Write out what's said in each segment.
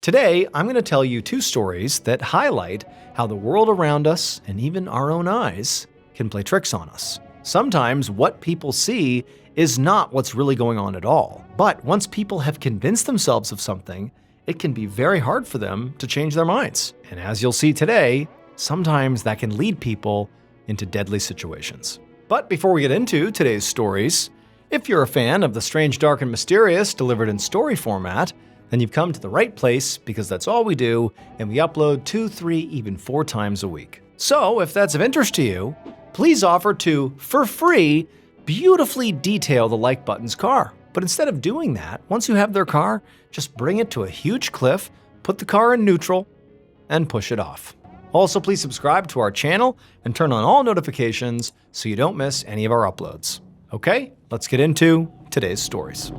Today, I'm going to tell you two stories that highlight how the world around us, and even our own eyes, can play tricks on us. Sometimes what people see is not what's really going on at all. But once people have convinced themselves of something, it can be very hard for them to change their minds. And as you'll see today, sometimes that can lead people into deadly situations. But before we get into today's stories, if you're a fan of the strange, dark, and mysterious delivered in story format, then you've come to the right place, because that's all we do, and we upload 2, 3, even 4 times a week. So if that's of interest to you, please offer to, for free, beautifully detail the like button's car. But instead of doing that, once you have their car, just bring it to a huge cliff, put the car in neutral, and push it off. Also, please subscribe to our channel and turn on all notifications so you don't miss any of our uploads. Okay, let's get into today's stories.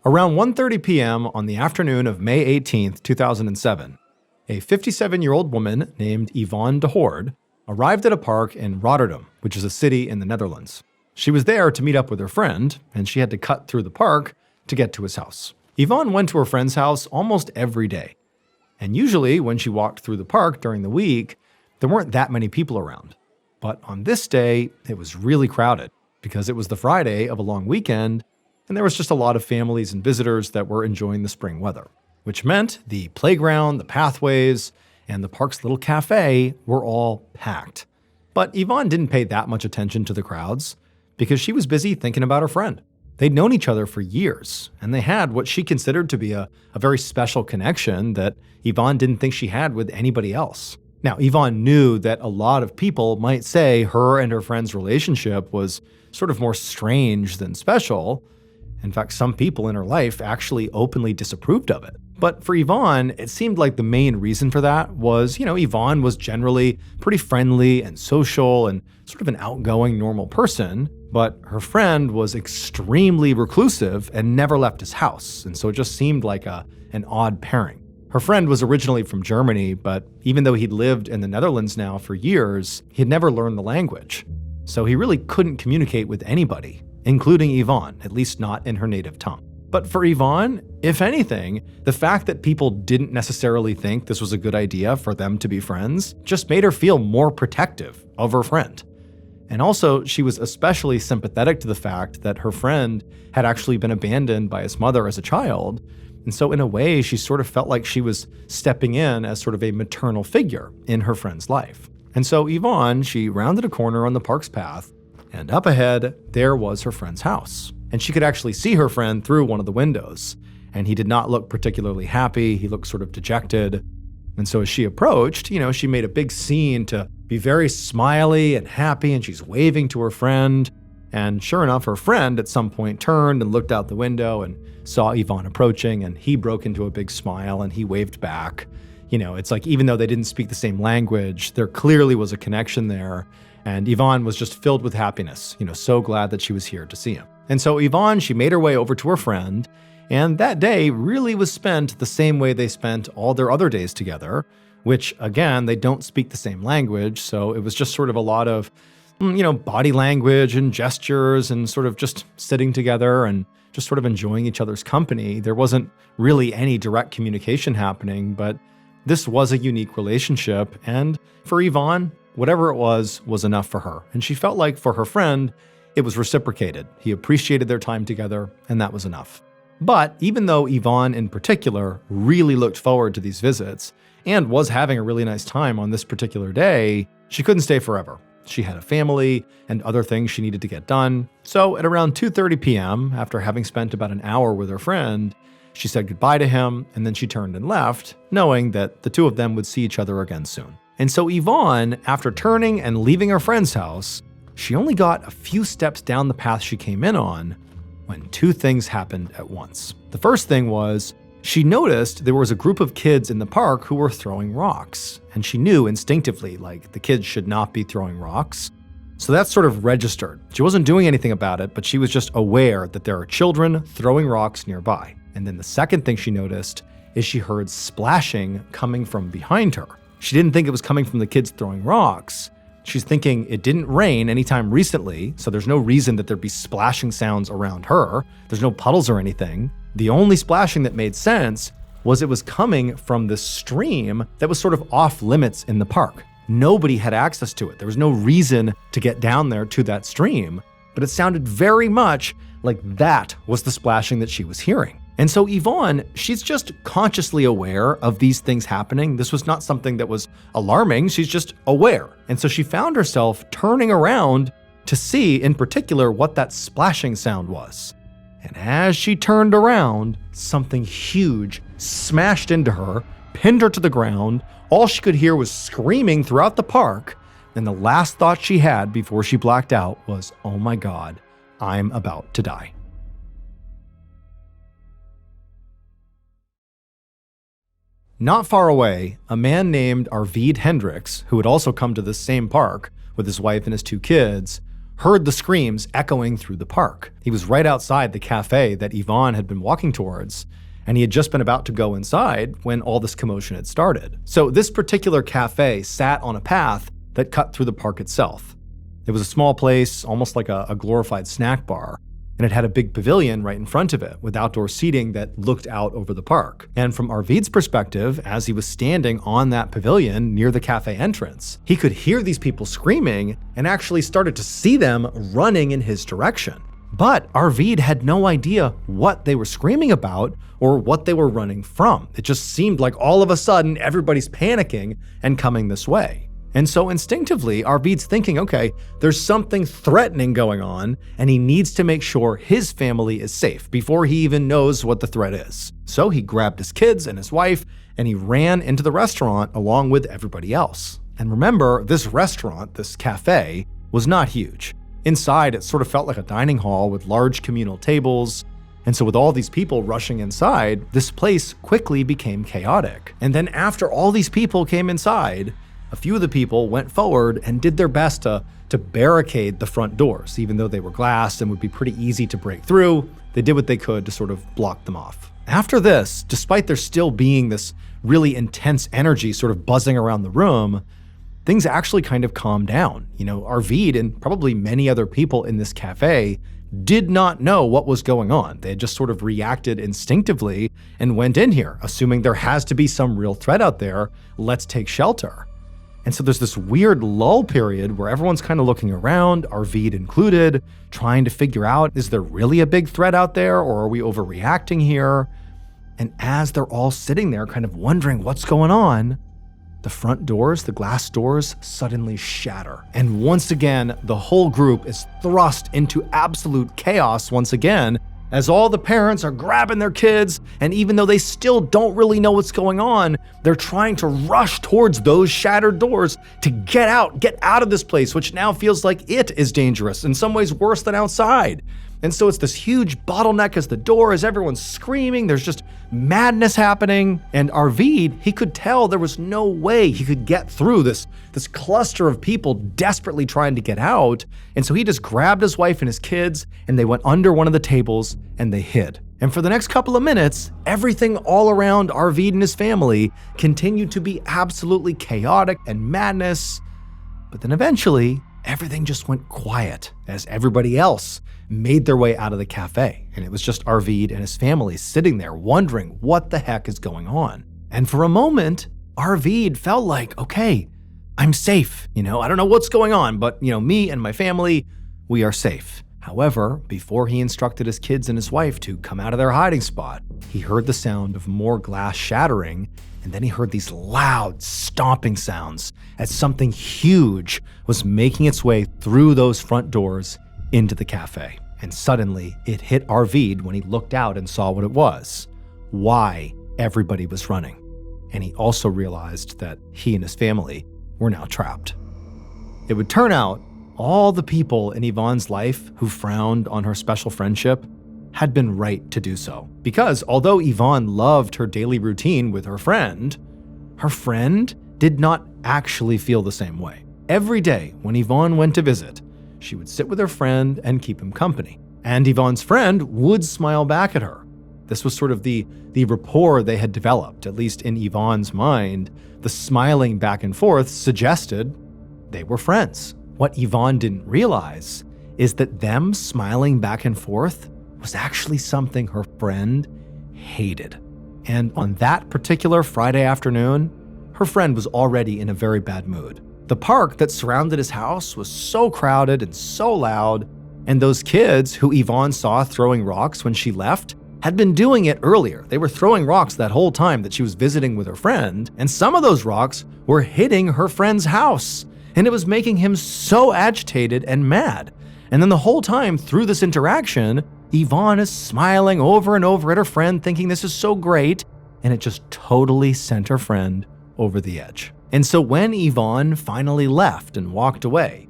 Around 1:30 p.m. on the afternoon of May 18, 2007, a 57-year-old woman named Yvonne de Hoorde arrived at a park in Rotterdam, which is a city in the Netherlands. She was there to meet up with her friend, and she had to cut through the park to get to his house. Yvonne went to her friend's house almost every day, and usually when she walked through the park during the week, there weren't that many people around. But on this day, it was really crowded because it was the Friday of a long weekend, and there was just a lot of families and visitors that were enjoying the spring weather, which meant the playground, the pathways, and the park's little cafe were all packed. But Yvonne didn't pay that much attention to the crowds because she was busy thinking about her friend. They'd known each other for years, and they had what she considered to be a very special connection that Yvonne didn't think she had with anybody else. Now, Yvonne knew that a lot of people might say her and her friend's relationship was sort of more strange than special. In fact, some people in her life actually openly disapproved of it. But for Yvonne, it seemed like the main reason for that was, Yvonne was generally pretty friendly and social and sort of an outgoing, normal person, but her friend was extremely reclusive and never left his house, and so it just seemed like an odd pairing. Her friend was originally from Germany, but even though he'd lived in the Netherlands now for years, he had never learned the language. So he really couldn't communicate with anybody, including Yvonne, at least not in her native tongue. But for Yvonne, if anything, the fact that people didn't necessarily think this was a good idea for them to be friends just made her feel more protective of her friend. And also, she was especially sympathetic to the fact that her friend had actually been abandoned by his mother as a child. And so in a way, she sort of felt like she was stepping in as sort of a maternal figure in her friend's life. And so Yvonne, she rounded a corner on the park's path, and up ahead, there was her friend's house. And she could actually see her friend through one of the windows. And he did not look particularly happy. He looked sort of dejected. And so as she approached, she made a big scene to be very smiley and happy, and she's waving to her friend. And sure enough, her friend at some point turned and looked out the window and saw Yvonne approaching, and he broke into a big smile and he waved back. It's like even though they didn't speak the same language, there clearly was a connection there. And Yvonne was just filled with happiness, so glad that she was here to see him. And so Yvonne, she made her way over to her friend, and that day really was spent the same way they spent all their other days together, which, again, they don't speak the same language, so it was just sort of a lot of, body language and gestures and sort of just sitting together and just sort of enjoying each other's company. There wasn't really any direct communication happening, but this was a unique relationship, and for Yvonne, whatever it was enough for her. And she felt like for her friend, it was reciprocated. He appreciated their time together, and that was enough. But even though Yvonne in particular really looked forward to these visits and was having a really nice time on this particular day, she couldn't stay forever. She had a family and other things she needed to get done. So at around 2:30 p.m., after having spent about an hour with her friend, she said goodbye to him, and then she turned and left, knowing that the two of them would see each other again soon. And so Yvonne, after turning and leaving her friend's house, she only got a few steps down the path she came in on when two things happened at once. The first thing was she noticed there was a group of kids in the park who were throwing rocks, and she knew instinctively, the kids should not be throwing rocks. So that sort of registered. She wasn't doing anything about it, but she was just aware that there are children throwing rocks nearby. And then the second thing she noticed is she heard splashing coming from behind her. She didn't think it was coming from the kids throwing rocks. She's thinking it didn't rain anytime recently, so there's no reason that there'd be splashing sounds around her. There's no puddles or anything. The only splashing that made sense was it was coming from this stream that was sort of off limits in the park. Nobody had access to it. There was no reason to get down there to that stream, but it sounded very much like that was the splashing that she was hearing. And so Yvonne, she's just consciously aware of these things happening. This was not something that was alarming. She's just aware. And so she found herself turning around to see in particular what that splashing sound was. And as she turned around, something huge smashed into her, pinned her to the ground. All she could hear was screaming throughout the park. And the last thought she had before she blacked out was, "Oh my God, I'm about to die." Not far away, a man named Arvid Hendricks, who had also come to this same park with his wife and his 2 kids, heard the screams echoing through the park. He was right outside the cafe that Yvonne had been walking towards, and he had just been about to go inside when all this commotion had started. So this particular cafe sat on a path that cut through the park itself. It was a small place, almost like a glorified snack bar, and it had a big pavilion right in front of it with outdoor seating that looked out over the park. And from Arvid's perspective, as he was standing on that pavilion near the cafe entrance, he could hear these people screaming and actually started to see them running in his direction. But Arvid had no idea what they were screaming about or what they were running from. It just seemed like all of a sudden everybody's panicking and coming this way. And so instinctively, Arvid's thinking, okay, there's something threatening going on, and he needs to make sure his family is safe before he even knows what the threat is. So he grabbed his kids and his wife, and he ran into the restaurant along with everybody else. And remember, this restaurant, this cafe, was not huge. Inside, it sort of felt like a dining hall with large communal tables. And so with all these people rushing inside, this place quickly became chaotic. And then after all these people came inside, a few of the people went forward and did their best to barricade the front doors. Even though they were glass and would be pretty easy to break through, they did what they could to sort of block them off. After this, despite there still being this really intense energy sort of buzzing around the room, things actually kind of calmed down. Arvid and probably many other people in this cafe did not know what was going on. They had just sort of reacted instinctively and went in here, assuming there has to be some real threat out there. Let's take shelter. And so there's this weird lull period where everyone's kind of looking around, Arvid included, trying to figure out, is there really a big threat out there, or are we overreacting here? And as they're all sitting there kind of wondering what's going on, the front doors, the glass doors, suddenly shatter. And once again, the whole group is thrust into absolute chaos once again, as all the parents are grabbing their kids, and even though they still don't really know what's going on, they're trying to rush towards those shattered doors to get out of this place, which now feels like it is dangerous, in some ways worse than outside. And so it's this huge bottleneck as the door, as everyone's screaming, there's just madness happening. And Arvid, he could tell there was no way he could get through this cluster of people desperately trying to get out. And so he just grabbed his wife and his kids, and they went under one of the tables and they hid. And for the next couple of minutes, everything all around Arvid and his family continued to be absolutely chaotic and madness. But then eventually, everything just went quiet as everybody else made their way out of the cafe. And it was just Arvid and his family sitting there wondering what the heck is going on. And for a moment, Arvid felt like, okay, I'm safe. I don't know what's going on, but me and my family, we are safe. However, before he instructed his kids and his wife to come out of their hiding spot, he heard the sound of more glass shattering, and then he heard these loud stomping sounds as something huge was making its way through those front doors into the cafe. And suddenly, it hit Arvid when he looked out and saw what it was, why everybody was running. And he also realized that he and his family were now trapped. It would turn out all the people in Yvonne's life who frowned on her special friendship had been right to do so. Because although Yvonne loved her daily routine with her friend did not actually feel the same way. Every day when Yvonne went to visit, she would sit with her friend and keep him company. And Yvonne's friend would smile back at her. This was sort of the rapport they had developed, at least in Yvonne's mind. The smiling back and forth suggested they were friends. What Yvonne didn't realize is that them smiling back and forth was actually something her friend hated. And on that particular Friday afternoon, her friend was already in a very bad mood. The park that surrounded his house was so crowded and so loud, and those kids who Yvonne saw throwing rocks when she left had been doing it earlier. They were throwing rocks that whole time that she was visiting with her friend, and some of those rocks were hitting her friend's house, and it was making him so agitated and mad. And then the whole time through this interaction, Yvonne is smiling over and over at her friend, thinking this is so great, and it just totally sent her friend over the edge. And so when Yvonne finally left and walked away,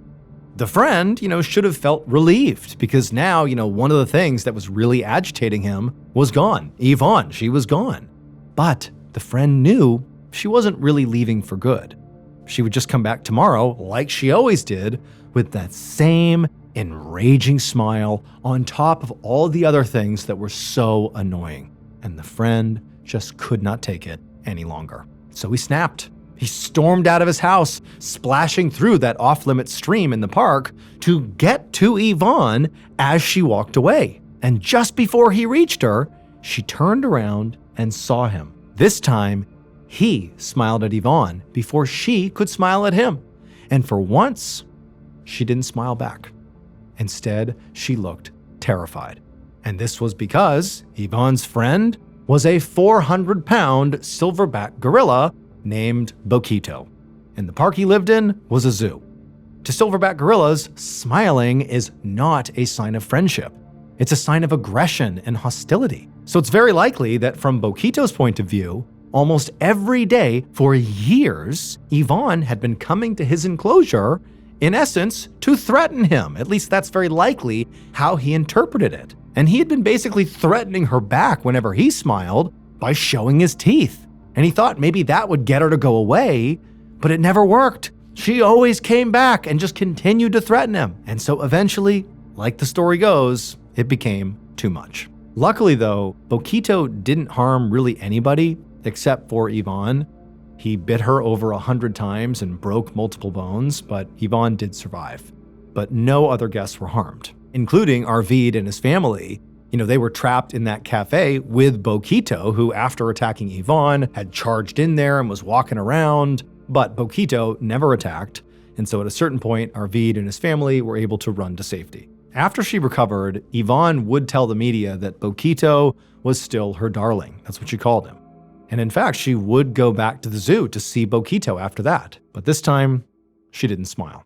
the friend, should have felt relieved because now, one of the things that was really agitating him was gone. Yvonne, she was gone. But the friend knew she wasn't really leaving for good. She would just come back tomorrow, like she always did, with that same enraging smile on top of all the other things that were so annoying. And the friend just could not take it any longer. So he snapped. He stormed out of his house, splashing through that off-limits stream in the park to get to Yvonne as she walked away. And just before he reached her, she turned around and saw him. This time, he smiled at Yvonne before she could smile at him. And for once, she didn't smile back. Instead, she looked terrified. And this was because Yvonne's friend was a 400-pound silverback gorilla named Boquito, and the park he lived in was a zoo. To silverback gorillas, smiling is not a sign of friendship. It's a sign of aggression and hostility. So it's very likely that from Boquito's point of view, almost every day for years, Yvonne had been coming to his enclosure, in essence, to threaten him. At least that's very likely how he interpreted it. And he had been basically threatening her back whenever he smiled by showing his teeth. And he thought maybe that would get her to go away, but it never worked. She always came back and just continued to threaten him. And so eventually, like the story goes, it became too much. Luckily though, Boquito didn't harm really anybody except for Yvonne. He bit her over 100 times and broke multiple bones, but Yvonne did survive. But no other guests were harmed, including Arvid and his family. They were trapped in that cafe with Boquito, who after attacking Yvonne had charged in there and was walking around, but Boquito never attacked. And so at a certain point, Arvid and his family were able to run to safety. After she recovered, Yvonne would tell the media that Boquito was still her darling. That's what she called him. And in fact, she would go back to the zoo to see Boquito after that. But this time, she didn't smile.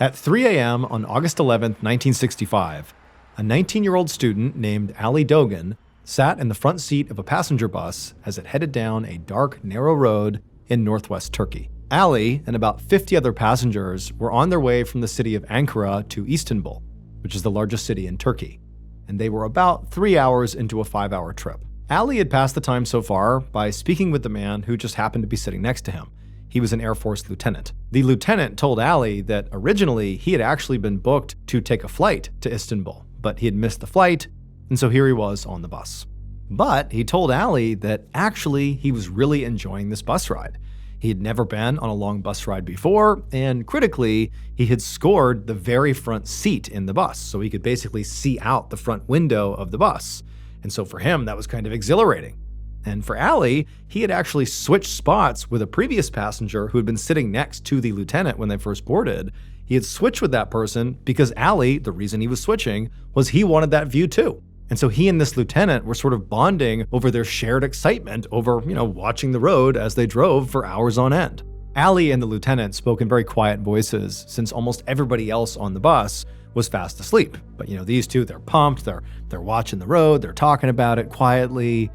At 3 a.m. on August 11, 1965, a 19-year-old student named Ali Dogan sat in the front seat of a passenger bus as it headed down a dark, narrow road in northwest Turkey. Ali and about 50 other passengers were on their way from the city of Ankara to Istanbul, which is the largest city in Turkey, and they were about 3 hours into a 5-hour trip. Ali had passed the time so far by speaking with the man who just happened to be sitting next to him. He was an Air Force lieutenant. The lieutenant told Ali that originally he had actually been booked to take a flight to Istanbul, but he had missed the flight, and so here he was on the bus. But he told Ali that actually he was really enjoying this bus ride. He had never been on a long bus ride before, and critically, he had scored the very front seat in the bus, so he could basically see out the front window of the bus. And so for him, that was kind of exhilarating. And for Ali, he had actually switched spots with a previous passenger who had been sitting next to the lieutenant when they first boarded. He had switched with that person because Ali, the reason he was switching, was he wanted that view too. And so he and this lieutenant were sort of bonding over their shared excitement over, watching the road as they drove for hours on end. Ali and the lieutenant spoke in very quiet voices since almost everybody else on the bus was fast asleep. But these two, they're pumped, they're watching the road, they're talking about it quietly.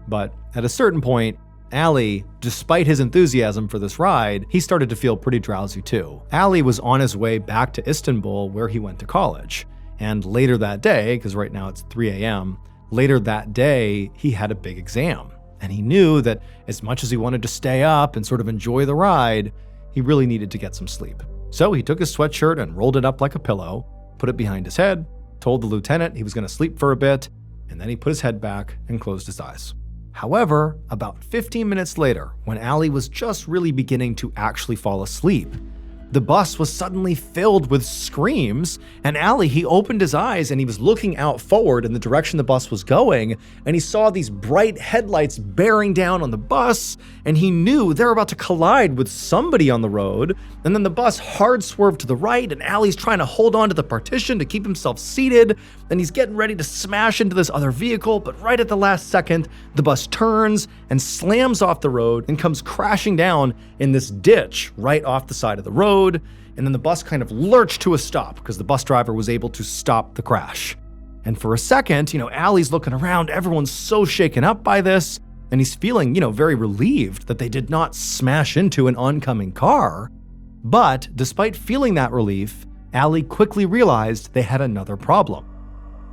But at a certain point, Ali, despite his enthusiasm for this ride, he started to feel pretty drowsy too. Ali was on his way back to Istanbul where he went to college. And later that day, because right now it's 3 a.m., later that day, he had a big exam. And he knew that as much as he wanted to stay up and sort of enjoy the ride, he really needed to get some sleep. So he took his sweatshirt and rolled it up like a pillow, put it behind his head, told the lieutenant he was going to sleep for a bit, and then he put his head back and closed his eyes. However, about 15 minutes later, when Allie was just really beginning to actually fall asleep, the bus was suddenly filled with screams, and Allie, he opened his eyes and he was looking out forward in the direction the bus was going, and he saw these bright headlights bearing down on the bus, and he knew they were about to collide with somebody on the road, and then the bus hard swerved to the right, and Allie's trying to hold on to the partition to keep himself seated, and he's getting ready to smash into this other vehicle, but right at the last second, the bus turns and slams off the road and comes crashing down in this ditch right off the side of the road. And then the bus kind of lurched to a stop because the bus driver was able to stop the crash. And for a second, Allie's looking around, everyone's so shaken up by this, and he's feeling, very relieved that they did not smash into an oncoming car. But despite feeling that relief, Allie quickly realized they had another problem.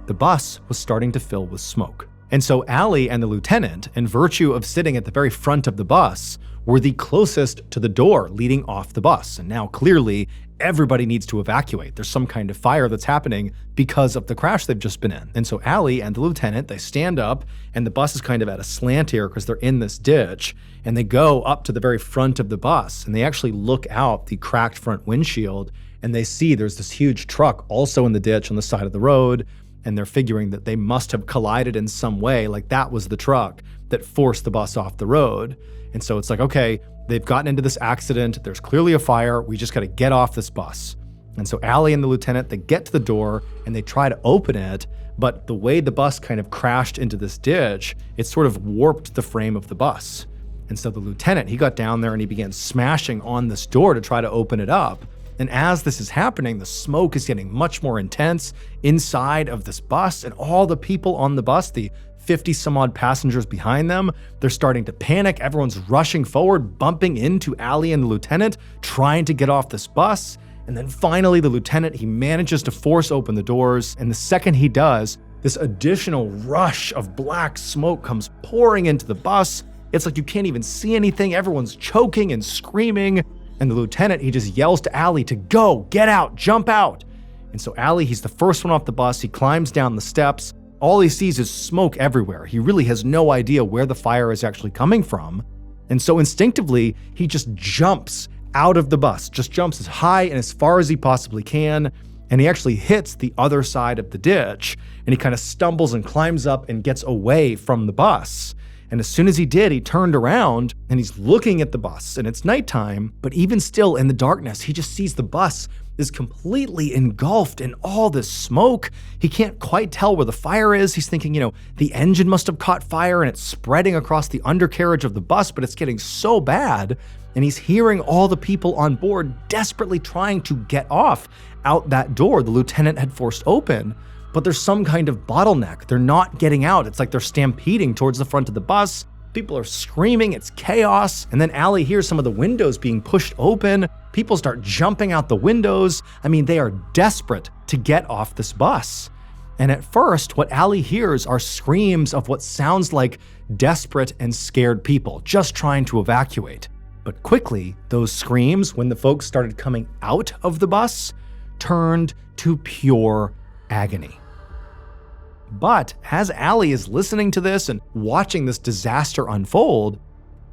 The bus was starting to fill with smoke. And so Allie and the lieutenant, in virtue of sitting at the very front of the bus, were the closest to the door leading off the bus. And now clearly everybody needs to evacuate. There's some kind of fire that's happening because of the crash they've just been in. And so Allie and the lieutenant, they stand up, and the bus is kind of at a slant here because they're in this ditch, and they go up to the very front of the bus, and they actually look out the cracked front windshield, and they see there's this huge truck also in the ditch on the side of the road, and they're figuring that they must have collided in some way, like that was the truck that forced the bus off the road. And so it's like, okay, they've gotten into this accident, there's clearly a fire, we just gotta get off this bus. And so Allie and the lieutenant, they get to the door and they try to open it, but the way the bus kind of crashed into this ditch, it sort of warped the frame of the bus. And so the lieutenant, he got down there and he began smashing on this door to try to open it up. And as this is happening, the smoke is getting much more intense inside of this bus, and all the people on the bus, the 50 some odd passengers behind them, they're starting to panic. Everyone's rushing forward, bumping into Allie and the lieutenant, trying to get off this bus. And then finally, the lieutenant, he manages to force open the doors. And the second he does, this additional rush of black smoke comes pouring into the bus. It's like you can't even see anything. Everyone's choking and screaming. And the lieutenant, he just yells to Allie to go, get out, jump out. And so Allie, he's the first one off the bus. He climbs down the steps. All he sees is smoke everywhere. He really has no idea where the fire is actually coming from. And so instinctively, he just jumps out of the bus, just jumps as high and as far as he possibly can. And he actually hits the other side of the ditch. And he kind of stumbles and climbs up and gets away from the bus. And as soon as he did, he turned around and he's looking at the bus, and it's nighttime, but even still in the darkness, he just sees the bus is completely engulfed in all this smoke. He can't quite tell where the fire is. He's thinking, the engine must have caught fire and it's spreading across the undercarriage of the bus, but it's getting so bad. And he's hearing all the people on board desperately trying to get off out that door the lieutenant had forced open. But there's some kind of bottleneck. They're not getting out. It's like they're stampeding towards the front of the bus. People are screaming, it's chaos. And then Allie hears some of the windows being pushed open. People start jumping out the windows. I mean, they are desperate to get off this bus. And at first, what Allie hears are screams of what sounds like desperate and scared people just trying to evacuate. But quickly, those screams, when the folks started coming out of the bus, turned to pure agony. But as Allie is listening to this and watching this disaster unfold,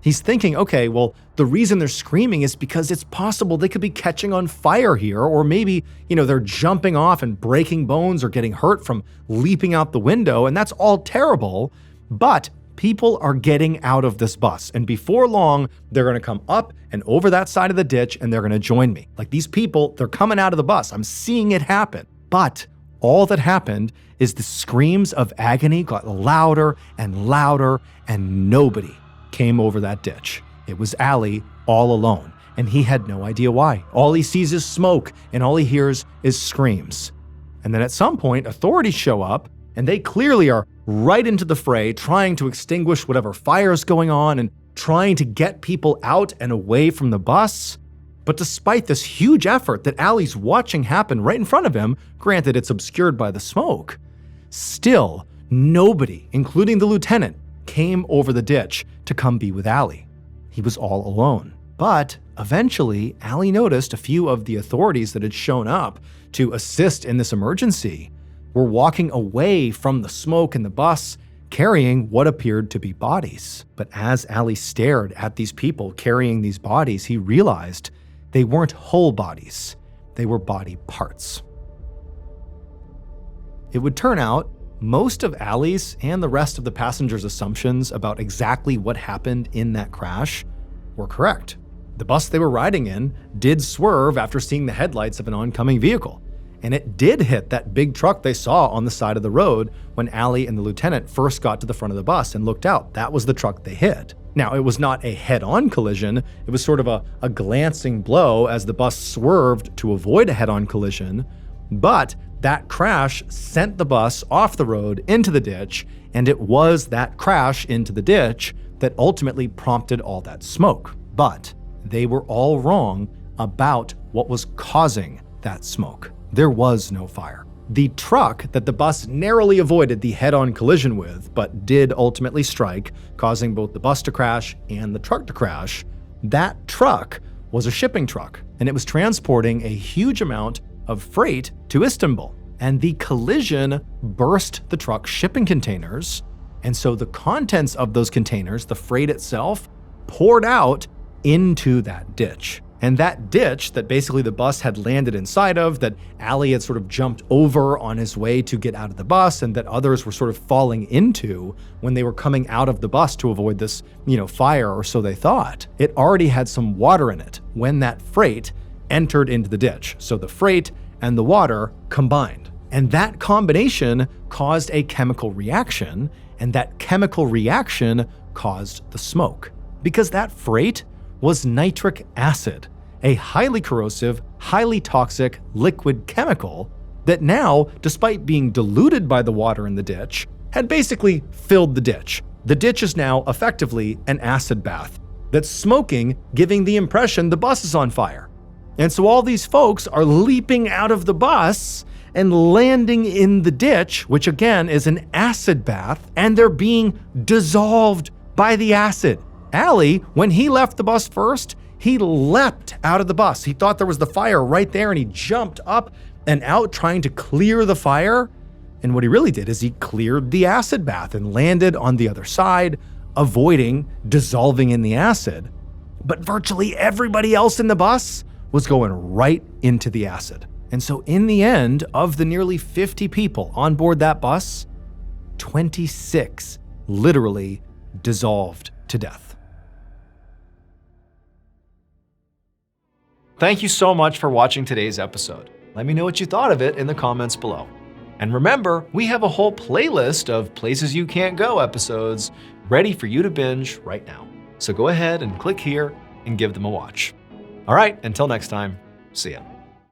he's thinking, okay, well, the reason they're screaming is because it's possible they could be catching on fire here, or maybe, they're jumping off and breaking bones or getting hurt from leaping out the window, and that's all terrible. But people are getting out of this bus, and before long, they're going to come up and over that side of the ditch, and they're going to join me. Like, these people, they're coming out of the bus. I'm seeing it happen. But all that happened is the screams of agony got louder and louder, and nobody came over that ditch. It was Allie all alone, and he had no idea why. All he sees is smoke, and all he hears is screams. And then at some point, authorities show up, and they clearly are right into the fray, trying to extinguish whatever fire is going on and trying to get people out and away from the bus. But despite this huge effort that Allie's watching happen right in front of him, granted it's obscured by the smoke, still nobody, including the lieutenant, came over the ditch to come be with Allie. He was all alone. But eventually, Allie noticed a few of the authorities that had shown up to assist in this emergency were walking away from the smoke in the bus, carrying what appeared to be bodies. But as Allie stared at these people carrying these bodies, he realized they weren't whole bodies. They were body parts. It would turn out most of Allie's and the rest of the passengers' assumptions about exactly what happened in that crash were correct. The bus they were riding in did swerve after seeing the headlights of an oncoming vehicle, and it did hit that big truck they saw on the side of the road when Allie and the lieutenant first got to the front of the bus and looked out. That was the truck they hit. Now, it was not a head-on collision. It was sort of a glancing blow as the bus swerved to avoid a head-on collision, but that crash sent the bus off the road into the ditch, and it was that crash into the ditch that ultimately prompted all that smoke. But they were all wrong about what was causing that smoke. There was no fire. The truck that the bus narrowly avoided the head-on collision with, but did ultimately strike, causing both the bus to crash and the truck to crash, that truck was a shipping truck, and it was transporting a huge amount of freight to Istanbul. And the collision burst the truck's shipping containers, and so the contents of those containers, the freight itself, poured out into that ditch. And that ditch that basically the bus had landed inside of, that Allie had sort of jumped over on his way to get out of the bus, and that others were sort of falling into when they were coming out of the bus to avoid this, fire, or so they thought. It already had some water in it when that freight entered into the ditch. So the freight and the water combined. And that combination caused a chemical reaction, and that chemical reaction caused the smoke. Because that freight was nitric acid, a highly corrosive, highly toxic liquid chemical that now, despite being diluted by the water in the ditch, had basically filled the ditch. The ditch is now effectively an acid bath that's smoking, giving the impression the bus is on fire. And so all these folks are leaping out of the bus and landing in the ditch, which again is an acid bath, and they're being dissolved by the acid. Allie, when he left the bus first, he leapt out of the bus. He thought there was the fire right there, and he jumped up and out trying to clear the fire. And what he really did is he cleared the acid bath and landed on the other side, avoiding dissolving in the acid. But virtually everybody else in the bus was going right into the acid. And so in the end, of the nearly 50 people on board that bus, 26 literally dissolved to death. Thank you so much for watching today's episode. Let me know what you thought of it in the comments below. And remember, we have a whole playlist of Places You Can't Go episodes ready for you to binge right now. So go ahead and click here and give them a watch. All right, until next time, see ya.